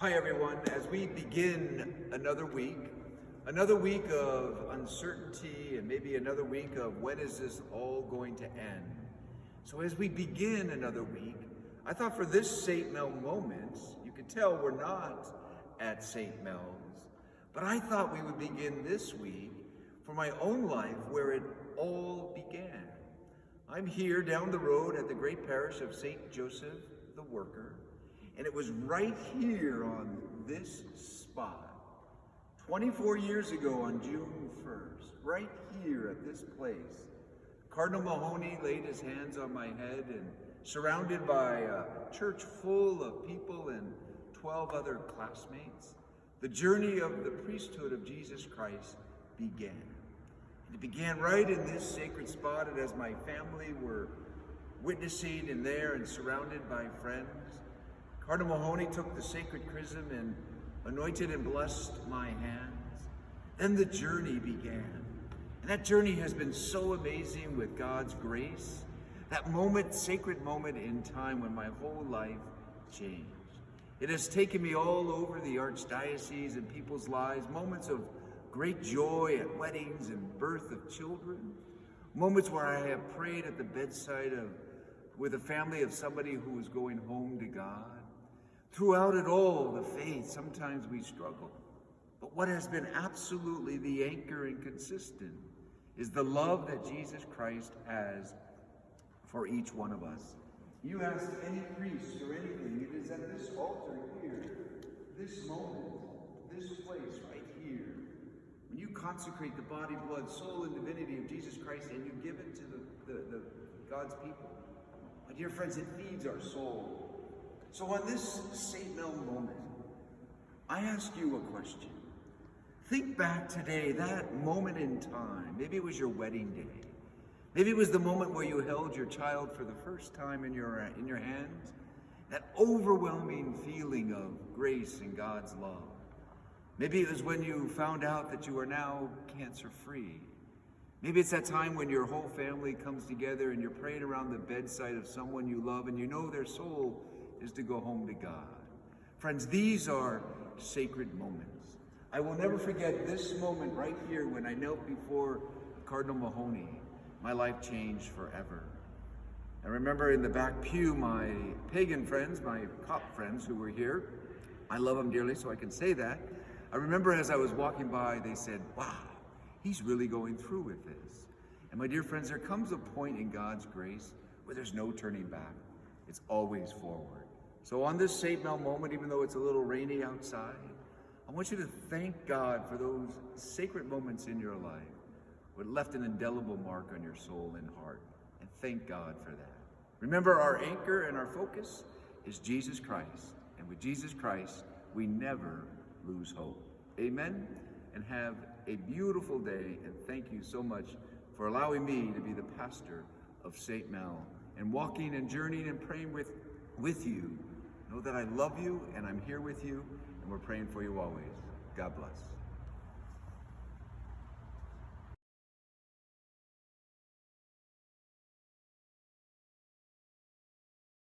Hi everyone, as we begin another week of uncertainty and maybe another week of when is this all going to end. So as we begin another week, I thought for this St. Mel moment, you could tell we're not at St. Mel's, but I thought we would begin this week for my own life where it all began. I'm here down the road at the great parish of St. Joseph the Worker, and it was right here on this spot, 24 years ago on June 1st, right here at this place, Cardinal Mahoney laid his hands on my head, and surrounded by a church full of people and 12 other classmates, the journey of the priesthood of Jesus Christ began. And it began right in this sacred spot, and as my family were witnessing in there and surrounded by friends, Cardinal Mahoney took the sacred chrism and anointed and blessed my hands. Then the journey began. And that journey has been so amazing with God's grace. That moment, sacred moment in time when my whole life changed. It has taken me all over the archdiocese and people's lives, moments of great joy at weddings and birth of children, moments where I have prayed at the bedside with a family of somebody who was going home to God. Throughout it all, the faith, sometimes we struggle. But what has been absolutely the anchor and consistent is the love that Jesus Christ has for each one of us. You ask any priest or anything, it is at this altar here, this moment, this place right here, when you consecrate the body, blood, soul, and divinity of Jesus Christ and you give it to the God's people. My dear friends, it feeds our soul. So on this St. Mel moment, I ask you a question. Think back today, that moment in time. Maybe it was your wedding day. Maybe it was the moment where you held your child for the first time in your hands. That overwhelming feeling of grace and God's love. Maybe it was when you found out that you are now cancer-free. Maybe it's that time when your whole family comes together and you're praying around the bedside of someone you love and you know their soul is to go home to God. Friends, these are sacred moments. I will never forget this moment right here when I knelt before Cardinal Mahoney. My life changed forever. I remember in the back pew, my pagan friends, my cop friends who were here, I love them dearly, so I can say that. I remember as I was walking by, they said, wow, he's really going through with this. And my dear friends, there comes a point in God's grace where there's no turning back. It's always forward. So on this St. Mel moment, even though it's a little rainy outside, I want you to thank God for those sacred moments in your life that left an indelible mark on your soul and heart. And thank God for that. Remember, our anchor and our focus is Jesus Christ. And with Jesus Christ, we never lose hope. Amen? And have a beautiful day. And thank you so much for allowing me to be the pastor of St. Mel and walking and journeying and praying with you. Know that I love you and I'm here with you and we're praying for you always. God bless.